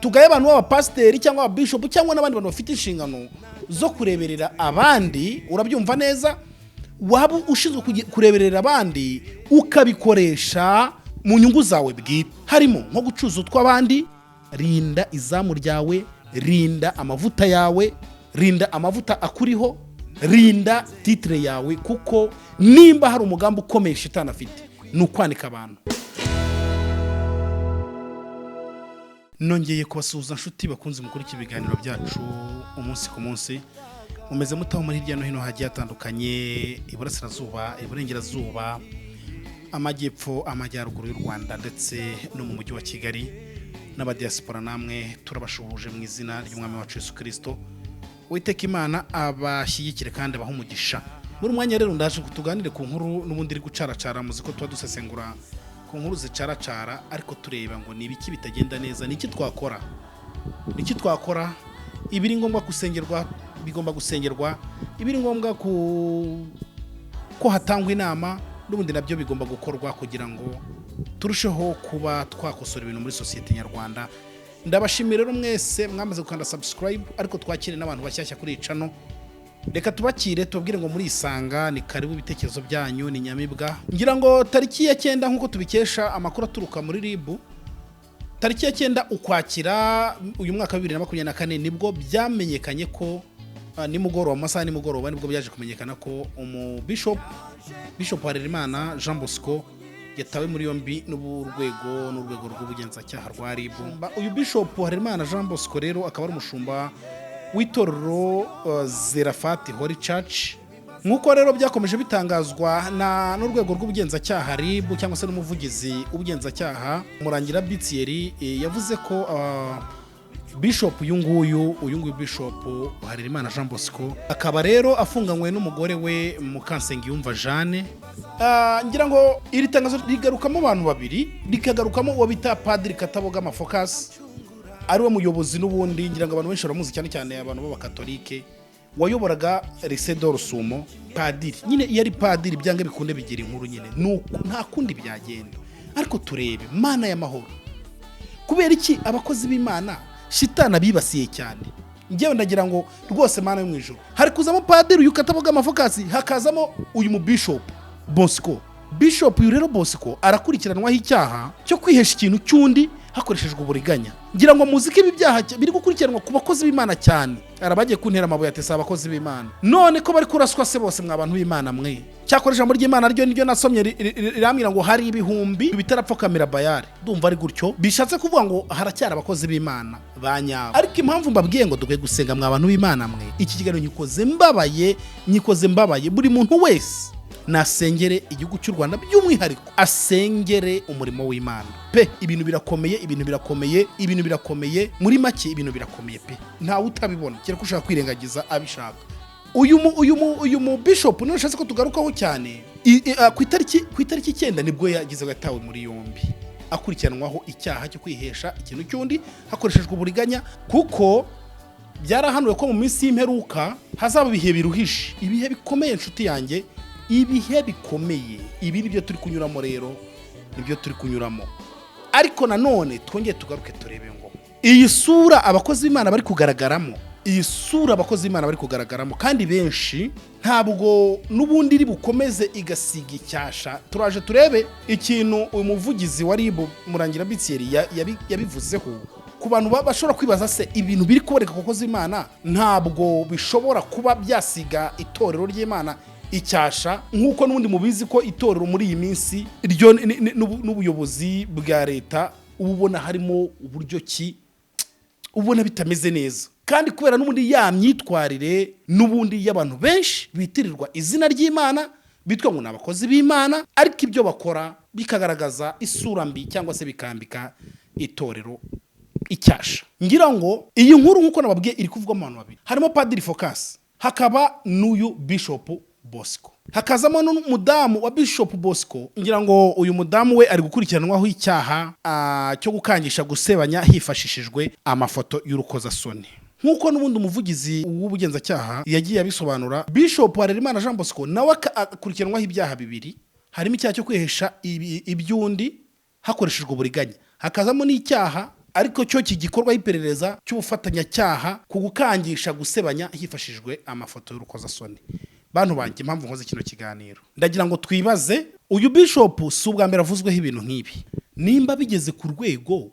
tugaye abantu b'abapasiteri cyangwa ababishop cyangwa n'abandi bantu bafite inshingano zo kureberera abandi, urabyumva neza, waba ushinzwe kureberera abandi ukabikoresha mu nyungu zawe bwite, harimo nko gucuza utw'abandi. Rinda izamu ryawe, rinda amavuta yawe, rinda amavuta akuriho, rinda titre yawe, kuko nimba hari umugambi ukomeye shitani afite ni ukwanika abantu. Nongeye kubasuhuza nshuti bakunze mukuri ibiganiro byacu umunsi ku munsi, mumeze mutaho muri hirya no hino hagiye atandukanye, iburasirazuba, iburengerazuba, amajyepfo, amajyaruguru y'u Rwanda ndetse no mu mujyi wa Kigali n'abadiaspora. Namwe turabashuhuje mu izina ry'umwami wacu Yesu Kristo. Uwiteka Imana abashyigikire kandi abaha umugisha. Muri mwanya rero ndaje kutuganire ku nkuru n'ubundi iri gucaracara, muziko tuba dusesengura ku nkuru zicaracara, ariko tureba ngo ni ibiki bitagenda neza, niki twakora, ibiri ngombwa gusengerwa bigomba gusengerwa, ibiri ngombwa ko hatangwa inama n'ubundi nabyo bigomba gukorwa kugira ngo turusheho kuba twakosora ibintu muri societe nyarwanda. Ndabashimira rero mwese mwamaze gukanda subscribe, ariko twakire n'abantu bashyashya kuri channel. Reka tubakire tubabwire ngo muri isanga ni karibu, ibitekerezo byanyu ni nyamibwa. Ngira ngo tariki ya 9 nkuko tubikesha amakuru aturuka muri RIB, tariki ya 9 ukwakira uyu mwaka 2024 nibwo byamenyekanye ko nimugoroba, amasaha nimugoroba nibwo byaje kumenyekana ko Bishop Harerimana Jean Bosco yatawe muri yombi n'urwego rw'ubugenzacyaha rwa RIB. Uyu Bishop Harerimana Jean Bosco rero akaba ari umushumba w'itorero Zerafati Holy Church, nkuko rero byakomeje bitangazwa n'urwego rw'ubugenzacyaha RIB cyangwa se n'umuvugizi w'ubugenzacyaha Murangira Bitieri. Yavuze ko Bishop uyu Bishop Harerimana Jean Bosco akaba rero afunganywe n'umugore we Mukansengiyumva Jeanne. Ngira ngo iri tangazo rigarukamo abantu babiri, rikagarukamo uwo bita Padiri Kataboga Focus, ari we muyobozi n'ubundi ngira ngo abantu benshi baramuzi cyane cyane abantu b'abakatolike, wayoboraga Lycée d'Or Sumo. Padiri nyine yari padiri, byange bikunde bigira inkuru nyine nuko nta kundi byagenda. Ariko turebe Mana y'amahoro, kubera iki abakozi b'Imana shitana bibasiye cyane? Ngewe ndagira ngo rwose Mana yo mwijuru, hari kuzamo Padiri uyu Kataboga Focus, hakazamo uyu mu Bishop Bosco. Bishop uyu rero Bosco arakurikiranwaho icyaha cyo kwihesha ikintu cyundi hakoreshejwe uburiganya. Ngira ngo muziki ibi byaha biri gukurikiranwa ku bakozi b'Imana cyane, arabagiye kuntera amabuye atesa abakozi b'Imana. None ko bari kuraswa se bose mwabantu b'Imana mwe, cyakoresha muri ry'Imana ryo niryo nasomye riramira ngo hari ibihumbi bitarapfokamira Bayari. Ndumva ari gutyo bishatse kuvuga ngo haracyara abakozi b'Imana banyabo. Ariko impamvu mbabwiye ngo dukwiye gusenga mwabantu b'Imana mwe, iki kiganiro nyikoze mbabaye buri muntu wese nasengere igihugu cy'u Rwanda, by'umwihariko asengere umurimo w'Imana pe. Ibintu birakomeye muri make, ibintu birakomeye pe, ntawe utabibona kera ko ushaka kwirengagiza abishaka. Uyu mu Bishop niwe nshatse ko tugarukaho cyane. Ku itariki 9 nibwo yagize gatawe muri yombi, akurikiranwaho icyaha cyo kwihesha ikintu cyundi hakoreshejwe uburiganya, kuko byarahanuwe ko mu minsi y'imperuka hazaba ibihe biruhishe, ibihe bikomeye nshuti yanjye, ibihe bikomeye. Ibi nibyo turi kunyuramo rero, nibyo turi kunyuramo. Ariko nanone twongeye tugaruke turebe ngo iyi sura abakozi b'Imana bari kugaragaramo, kandi benshi ntabwo n'ubundi iri bukomeze igasiga icyasha. Turaje turebe ikintu uyu muvugizi wa RIB Murangira Bitieri yabivuzeho ku bantu bashobora kwibaza se ibintu biri kuboreka ku bakozi b'Imana ntabwo bishobora kuba byasiga itorero ry'Imana icyasha, nkuko n'ubundi mubizi ko itorero muri iyi minsi ryo n'ubuyobozi bwa leta ubona harimo uburyo ki ubona bitameze neza, kandi kubera n'ubundi ya myitwarire n'ubundi y'abantu benshi bitirirwa izina ry'Imana, bitwa ngo n'abakozi b'Imana, ariko ibyo bakora bikagaragaza isura mbi cyangwa se bikambika itorero icyasha. Ngira ngo iyi nkuru nkuko nababwiye iri kuvugwa mu bantu babiri, harimo Padiri Focus, hakaba n'uyu Bishop Bosco, hakazamo n'umudamu wa Bishop Bosco. Ngira ngo uyu mudamu we ari gukurikiranwaho icyaha cyo gukangisha gusebanya hifashishijwe amafoto y'urukozasoni. Nkuko n'ubundi umuvugizi w'ubugenzacyaha yagiye abisobanura, Bishop Harerimana Jean Bosco nawe akurikiranwaho ibyaha bibiri, harimo icyaha cyo kwihesha ibyundi hakoreshejwe uburiganya, hakazamo n'icyaha ariko cyo kigikorwa iperereza cy'ubufatanyacyaha ku gukangisha gusebanya hifashijwe amafoto y'urukozasoni. Bantu banjye impamvu nkoze kino kiganiro ndagira ngo twibaze uyu bishop si ubwa mbere avuzweho ibintu nk'ibi. Nimba bigeze ku rwego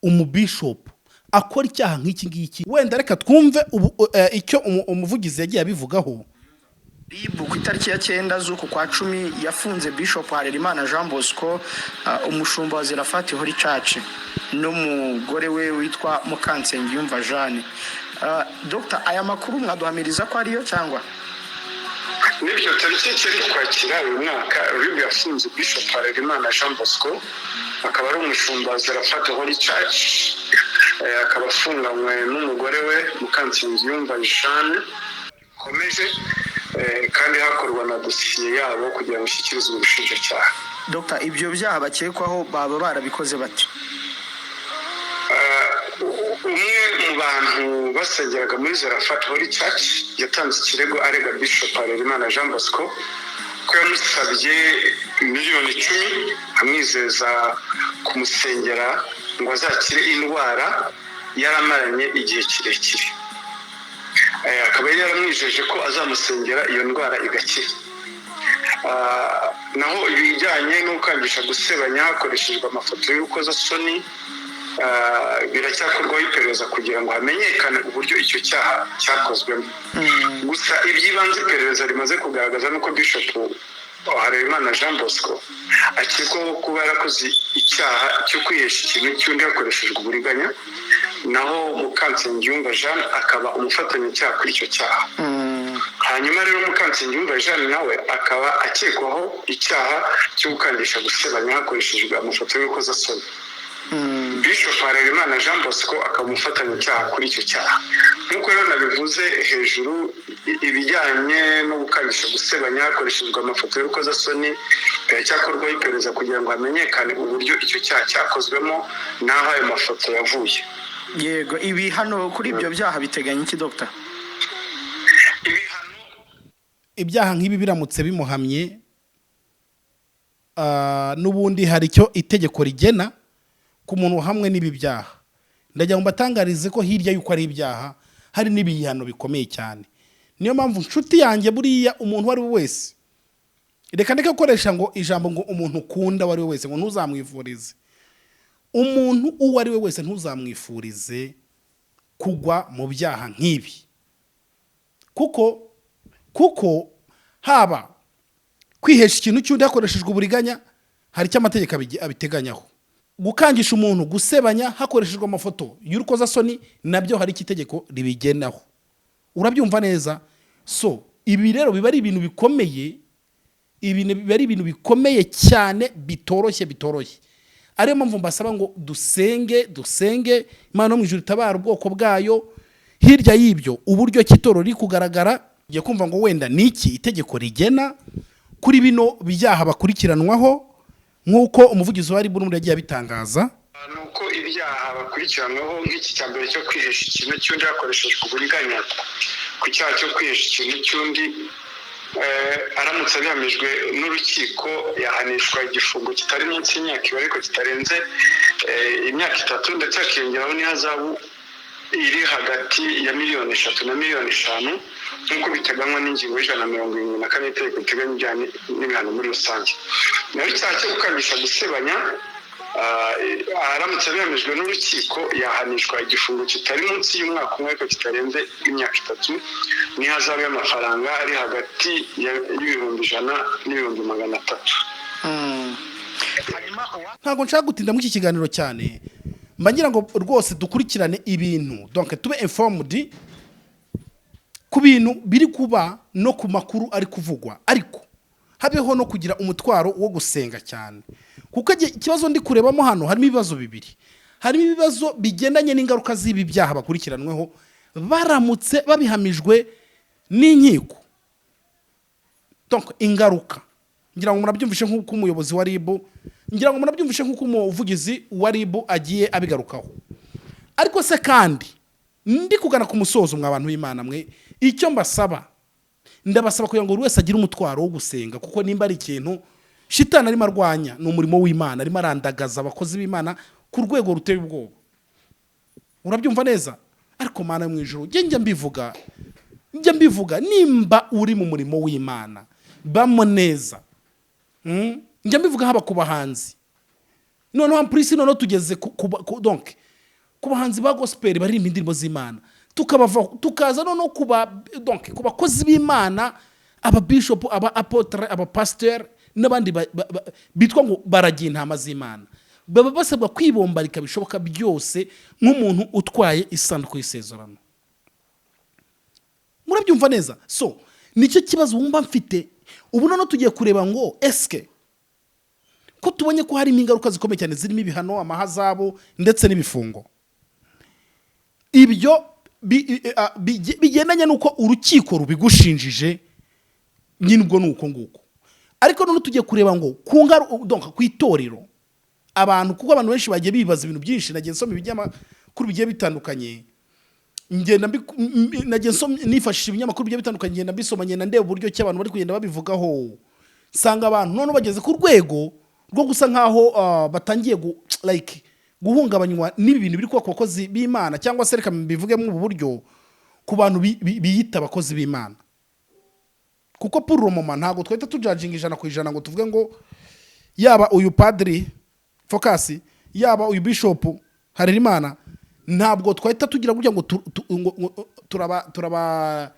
umubishop akora icyaha nk'iki ngiki, wenda reka twumve icyo umuvugizi yagiye abivugaho. Ribu ku itariki ya 9 z'uku kwa 10 yafunze Bishop Harerimana Jean Bosco, umushumba wa Zerafati Holy Church, n'umugore we witwa Mukansengiyumva Jeanne. Dr. aya makuru mwaduhamiriza ko ariyo cyangwa? Nibyo tariki kwakira uyu mwaka Ribu yafunze Bishop Harerimana Jean Bosco, akaba ari umushumba wa Zerafati Holy Church, akaba afunganywe n'umugore we Mukansengiyumva Jeanne komeje, kandi hakorwa na dosiye yabo kugira ngo ishyikirizwe ubushinjacyaha. Dr. ibyo byaha bakekwaho baba barabikoze bati? Umwe mu bantu basengeraga muri Zerafati Holy Church yatanze ikirego arega Bishop Harerimana Jean Bosco ko yamusabye miliyoni 10 amwizeza kumusengera ngo azakire indwara yaramaranye igihe kirekire. Akaba yaramwijeje ko azamusengera iyo ndwara igakira. Naho ibijyanye no gukangisha gusebanya hakoreshejwe amafoto y'urukozasoni biracyakorwaho iperereza kugira ngo hamenyekane uburyo icyo cyaha cyakozwemo. Gusa iby'ibanze iperereza rimaze kugaragaza nuko Bishop Harerimana Jean Bosco akekwaho kuba yarakoze icyaha cyo kwihesha ikintu cy'undi hakoreshejwe uburiganya, naho Mukansengiyumva Jeanne akaba umufatanyacyaha kuri icyo cyaha. Hanyuma rero Mukansengiyumva Jeanne nawe akaba akekwaho icyaha cyo gukangisha gusebanya hakoreshejwe amafoto y'urukozasoni. Bishop Harerimana Jean Bosco akaba umufatanyacyaha kuri icyo cyaha. Nk'uko rero nabivuze hejuru, ibijyanye no gukangisha gusebanya hakoreshejwe amafoto y'urukozasoni biracyakorwaho iperereza kugira ngo hamenyekane uburyo icyo cyaha cyakozwemo n'aho ayo mafoto yavuye. Yego, ibi hano kuri ibyo byaha biteganya iki Dr.? Ibyaha nk'ibi biramutse bimuhamye, n'ubundi hari icyo itegeko rigena ku muntu hamwe n'ibi byaha. Ndagira ngo mbatangarize ko hirya yuko ari ibyaha hari n'ibihano bikomeye cyane. Niyo mpamvu nshuti yanjye buriya umuntu wari wese, reka ndeke gukoresha ngo ijambo ngo umuntu ukunda wari wese ngo ntuzamwifurize. Umuntu uwo ari we wese ntuzamwifurize kugwa mu byaha nk'ibi. Kuko haba kwihesha ikintu cy'undi hakoreshejwe uburiganya hari icyo amategeko abiteganyaho. Gukangisha umuntu gusebanya hakoreshejwe amafoto y'urukozasoni nabyo hari itegeko ribigenaho. Urabyumva neza? So ibi rero biba ari ibintu bikomeye, biba ari ibintu bikomeye cyane bitoroshye. Ariyo mpamvu mbasaba ngo dusenge Imana mu ijuru itabara ubwoko bwayo. Hirya y'ibyo uburyo kitoro ri kugaragara giye kumva ngo wenda niki itegeko rigena kuri bino byaha bakurikiranwaho, nk'uko umuvugizi wa Ribu yagiye abitangaza. Nuko ibyaha bakurikiranwaho nk'iki cya mbere cyo kwihesha ikintu cy'undi hakoreshejwe uburiganya, ku cyaha cyo kwihesha ikintu cy'undi aramutse abihamijwe n'urukiko yahanishwa igifungo kitari munsi y'imyaka ibiri ariko kitarenze imyaka 3, ndetse hakiyongeraho n'ihazabu iri hagati ya miliyoni 3 na miliyoni 5 nk'uko biteganywa n'ingingo y'174 itegeko riteganya ibyaha n'ibihano muri rusange. Naho icyaha cyo gukangisha gusebanya aramutse abihamijwe n'urukiko yahanishwa igifungo kitari munsi y'umwaka umwe ariko kitarenze imyaka 3 n'ihazabu y'amafaranga ari hagati y'ibihumbi 100 n'ibihumbi 300. Ntabwo nshaka gutinda muri iki kiganiro cyane, mbangira ngo rwose dukurikirane ibintu, donc tube informed ku bintu biri kuba no ku makuru ari kuvugwa, ariko habeho no kugira umutwaro wo gusenga cyane. Kuko ikibazo ndi kurebamo hano harimo ibibazo bibiri. Harimo ibibazo bigendanye n'ingaruka z'ibi byaha bakurikiranweho baramutse babihamijwe n'inkiko. Donc ingaruka ngira ngo murabyumvishe nk'uko umuyobozi wa Ribu, ngira ngo murabyumvishe nk'uko umuvugizi wa Ribu agiye abigarukaho. Ariko se kandi ndi kugana ku musozo mw'abantu b'Imana mwe, icyo mbasaba ndabasaba kugira ngo buri wese agire umutwaro wo gusenga, kuko nimba ari ikintu shitani arimo arwanya ni umurimo w'Imana, arimo arandagaza abakozi b'Imana ku rwego ruteye ubwoba. urabyumva neza ariko mana mu ijuru njya mbivuga nimba uri mu murimo w'Imana bamo neza njya mbivuga haba ku bahanzi noneho amprisi noneho tugeze donc ku bahanzi ba gospel baririmba indirimbo z'Imana tukaza noneho donc ku bakozi b'Imana aba bishop aba apotre aba pasteur n'abandi bitwa ngo baragiye intama z'Imana baba basabwa kwibombarika bishoboka byose nk'umuntu utwaye isanduku y'isezerano. Murabyumva neza? So nicyo kibazo wumva mfite ubu none tugiye kureba ngo eske ko tubonye ko hari ingaruka zikomeye cyane zirimo ibihano amahazabo ndetse n'ibifungo. Ibyo bigendanye nuko urukiko rubigushinjije nyine ubwo nuko nguko. Ariko none tugiye kureba ngo donc kwitorero abantu kuko abantu benshi bagiye bibaza ibintu byinshi nagiye nsoma ibinyamakuru bigiye bitandukanye nifashisha ibinyamakuru bigiye bitandukanye ngenda mbisoma ngenda ndeba uburyo ki abantu bari kugenda babivugaho sanga abantu none bageze ku rwego rwo gusa nkaho batangiye guhungabanywa n'ibi bintu biri kuba ku bakozi b'Imana cyangwa se reka bivuge mu buryo ku bantu biyita abakozi b'Imana kuko pour le moment ntago twahita tujudging 100% ngo tuvuge ngo yaba uyu padri Focus yaba uyu bishop Harerimana ntabwo twahita tugira kugira ngo turaba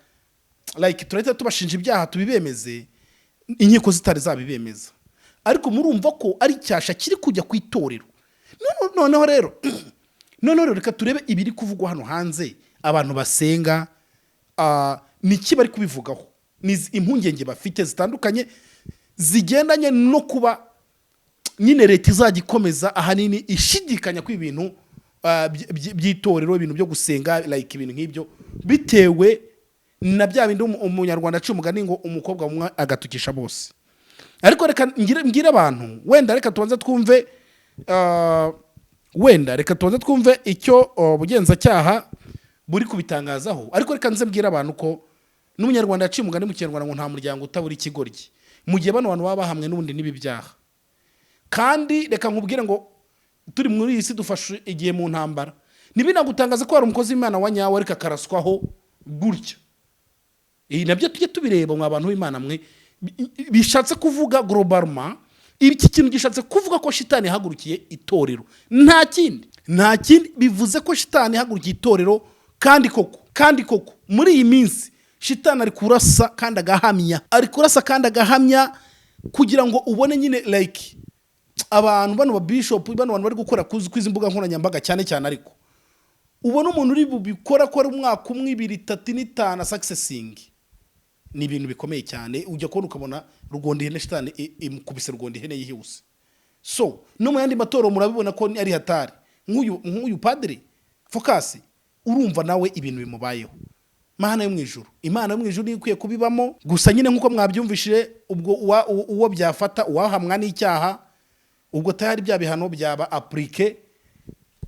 turahita tubashinja ibyaha tubibemeze inkiko zitari zabibemeza ariko murumva ko ari cyasha kiri kujya ku itorero noneho rero reka turebe ibiri kuvugwa hano hanze abantu basenga niki bari kubivugaho ni impungenge bafite zitandukanye zigendanye no kuba nyine leta izagikomeza ahanini ishidikanya ku ibintu by'itorero ibintu byo gusenga ibintu nk'ibyo bitewe na bya bindi umunyarwanda aca umugani ngo umukobwa umwe agatukisha bose. Ariko reka ngire abantu wenda reka tubanze twumve icyo ubugenzacyaha buri kubitangazaho ariko reka nze mbwira abantu ko n'umunyarwanda aca umugani mu Kinyarwanda ngo nta muryango utabura ikigoryi mu gihe bano bantu baba bahamwe n'ubundi nibi byaha. Kandi reka nkubwire ngo turi muri iyi si dufashe igihe mu ntambara ntibinagutangaza ko hari umukozi w'Imana wa nyawe ariko akaraswaho gutya. Nabyo tujye tubireba mu abantu b'Imana mwe bishatse kuvuga globalement iki kintu gishatse kuvuga ko shitani hagurukiye itorero nta kindi bivuze ko shitani hagurukiye itorero kandi koko muri iyi minsi shitani ari kurasa kandi agahamya kugira ngo ubone nyine abantu bano ba bishop bano bantu bari gukora kwizi mbuga nkoranyambaga cyane ariko ubona umuntu uri bubikora ko ari umwaka 1 2 3 5 successing ni ibintu bikomeye cyane ujya kubona ukabona rugondi hene shitani imukubise rugondi hene yihuse. So no mu yandi matoro murabibona ko ari hatari nk'uyu padri Focus urumva nawe ibintu bimubayeho Imana yo mu ijuru ikwiye kubibamo gusa nyine nkuko mwabyumvishije ubwo uwo byafata uwahamwa n'icyaha ubwo tayari bya bihano byaba appliqué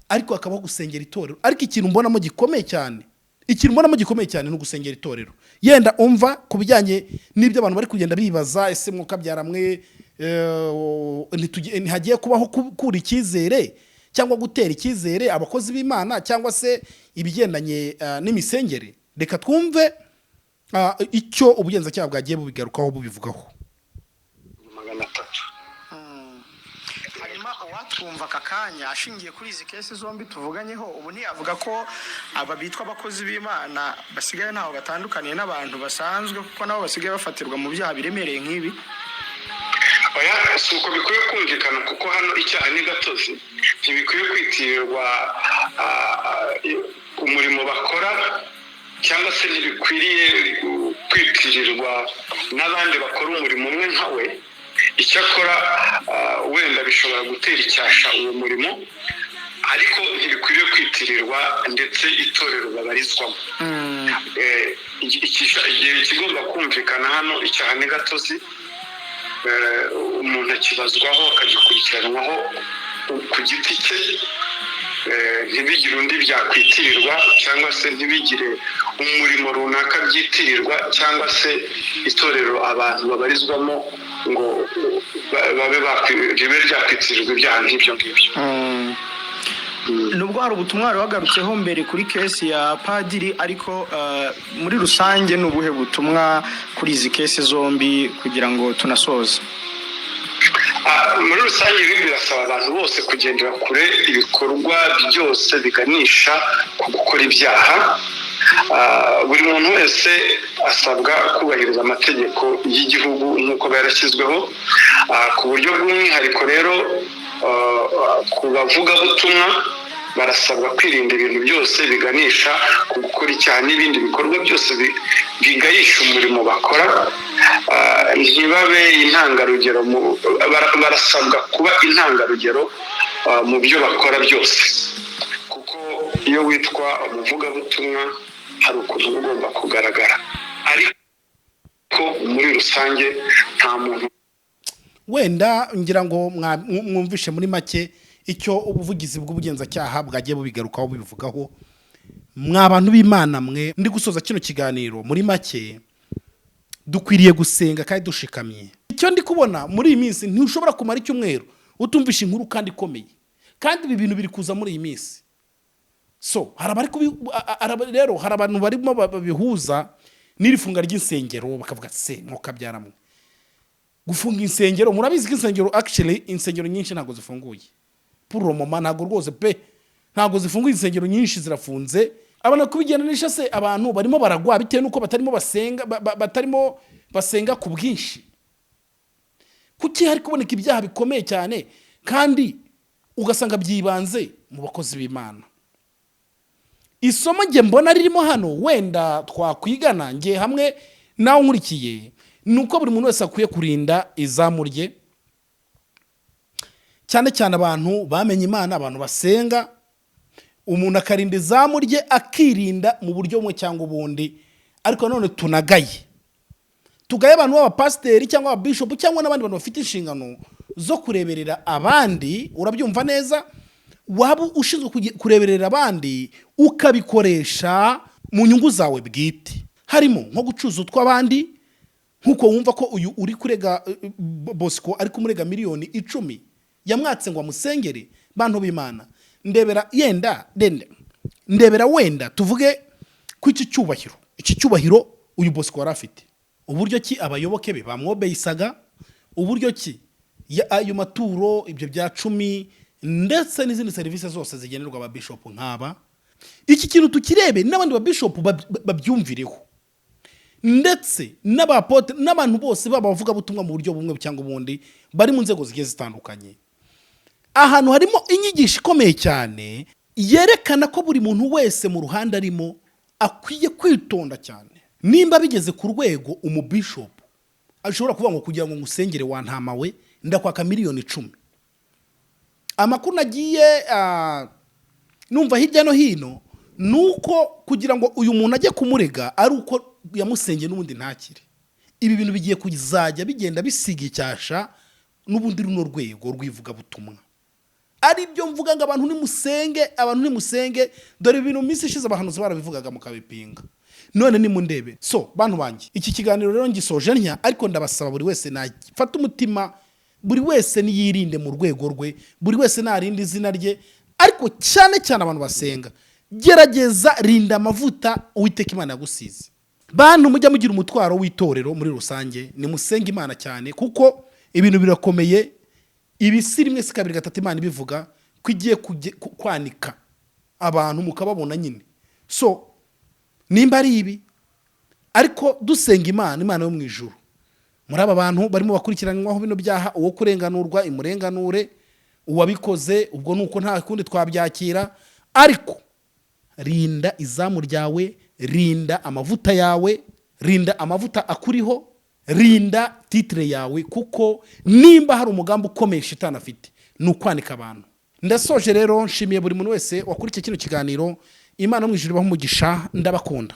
ariko akabaho gusengera itorero. Ariko ikintu mbonamo gikomeye cyane no gusengera itorero yenda umva kubijyanye n'ibyo abantu bari kugenda bibaza ese mwuka byaramwe ntihagiye kubaho kuri ikizere cyangwa gutera ikizere abakozi b'Imana cyangwa se ibigendanye n'imisengere. Reka twumve icyo ubugenzacyaha bwagiye bubigarukaho bubivugaho. Twumva kakanya ashingiye kuri izi kesi zombi tuvuganyeho ubu ntiyavuga ko aba bitwa abakozi b'Imana basigaye ntaho batandukaniye n'abantu basanzwe kuko nabo basigaye bafatirwa mu byaha biremereye nk'ibi. Oya suko bikwiye kumvikana kuko hano icyaha ni gatozi ntibikwiye kwitirirwa umurimo bakora cyangwa se ntibikwiriye kwitirirwa n'abandi bakora umurimo umwe nkawe. Icyakora wenda bishobora gutera icyasha uwo murimo ariko ntibikwiriye kwitirirwa ndetse itorero babarizwamo. Ikigomba kumvikana hano icyaha ni gatozi umuntu akibazwaho akagikurikiranwaho ku giti cye ntibigire undi byakwitirirwa cyangwa se ntibigire umurimo runaka byitirirwa cyangwa se itorero abantu babarizwamo ngo babe ribe ryakwitirirwa ibyaha nk'ibyo ngibyo. nubwo hari ubutumwa wagarutseho mbere kuri kesi ya padiri ariko muri rusange n'ubuhe butumwa kuri izi kesi zombi kugira ngo tunasoze. Muri rusange ibi birasaba abantu bose kugendera kure ibikorwa byose biganisha ku gukora ibyaha. Buri muntu wese asabwa kubahiriza amategeko y'igihugu nk'uko yarashyizweho, ku buryo bw'umwihariko rero ku bavugabutumwa barasabwa kwirinda ibintu byose biganisha ku gukora icyaha n'ibindi bikorwa byose bigayisha umurimo bakora. Ntibabe intangarugero, barasabwa kuba intangarugero mu byo bakora byose, kuko iyo witwa umuvugabutumwa hari ukuntu ugomba kugaragara, ariko muri rusange nta muntu wenda ngira ngo mwumvishe muri make icyo ubuvugizi bw'ubugenzacyaha bwagiye bubigarukaho bivugaho. Mwabantu b'Imana mwe, ndi gusoza kino kiganiro muri make dukwiriye gusenga kandi dushikamye. Icyo ndi kubona muri iyi minsi ntushobora kumara icyumweru utumvisha inkuru kandi ikomeye, kandi ibi bintu biri kuza muri iyi minsi. So rero hari abantu barimo babihuza n'irifunga ry'insengero bakavuga se mwuka byaramwe gufunga insengero. Murabizi ko insengero actually insengero nyinshi ntago zifunguye pour le moment, ntago rwose pe ntago zifunguye, insengero nyinshi zirafunze. Abana kubigenanisha se abantu barimo baragwa bitewe nuko batarimo basenga ku bwinshi. Kuki hari kuboneka ibyaha bikomeye cyane kandi ugasanga byibanze mu bakozi b'Imana? Isomo nge mbona ririmo hano wenda twakwigana nge hamwe nawe nkurikiye, nuko buri muntu wese akwiye kurinda izamu rye, cyane cyane abantu bamenye Imana, abantu basenga. Umuntu akarinda izamu rye akirinda mu buryo bumwe cyangwa ubundi. Ariko none tugaye abantu b'abapasiteri cyangwa ababishopu cyangwa n'abandi bantu bafite inshingano zo kureberera abandi. Urabyumva neza, waba ushinzwe kureberera abandi ukabikoresha mu nyungu zawe bwite, harimo nko gucuza utw'abandi, nkuko wumva ko uyu uri kurega Bosco ari kumurega miliyoni 10 yamwatse ngo amusengere. Bantu b'Imana, ndebera wenda tuvuge ku iki cyubahiro uyu Bosco yari afite, uburyo ki abayoboke be bamwobeyisaga, uburyo ki ayo maturo, ibyo bya 10 ndetse n'izindi serivisi zose zigenerwa ababishopu nk'aba. Iki kintu tukirebe n'abandi babishopu babyumvireho, ndetse n'abapote n'abantu bose bavuga butumwa mu buryo bumwe cyangwa ubundi bari mu nzego zigiye zitandukanye. Ahantu harimo inyigisho ikomeye cyane yerekana ko buri muntu wese mu ruhande arimo akwiye kwitonda cyane. Nimba bigeze ku rwego umubishopu ashobora kuvuga ngo kugira ngo ngusengere wantamawe ndakwaka miliyoni 10, amakuru nagiye numva hirya no hino nuko kugira ngo uyu muntu ajye kumurega ari uko yamusengeye n'ubundi ntakire. Ibi bintu bigiye kuzajya bigenda bisiga icyasha n'ubundi runo rwego rwivuga butumwa. Ari byo mvuga ngo abantu nimusenge, dore ibintu minsi ishize abahanuzi barabivugaga mukabipinga. None ni mundebe. So bantu banjye, iki kiganiro rero ngisoje ntya, ariko ndabasaba buri wese nafata umutima, buri wese niyirinde mu rwego rwe, buri wese narinde izina rye, ariko cyane cyane abantu basenga gerageza rinda amavuta Uwiteka Imana yagusize. Bantu mujya mugira umutwaro w'itorero muri rusange, ni musenga Imana cyane kuko ibintu birakomeye. Ibisiri mwese kabiri gatatu Imana ibivuga kwigiye kwanika abantu mukababona nyine. So nimba ari ibi, ariko dusenga Imana yo mu ijuru. Muri aba bantu barimo bakurikiranwaho bino byaha, uwo kurenganurwa imurenganure, uwabikoze ubwo nuko nta kundi twabyakira. Ariko rinda izamu ryawe, rinda amavuta yawe, rinda amavuta akuriho, rinda titre yawe, kuko nimba hari umugambi ukomeye shitani afite nukwanika abantu. Ndasoje rero, nshimiye buri muntu wese wakurikiye kino kiganiro. Imana mu ijuru ibahe umugisha, ndabakunda.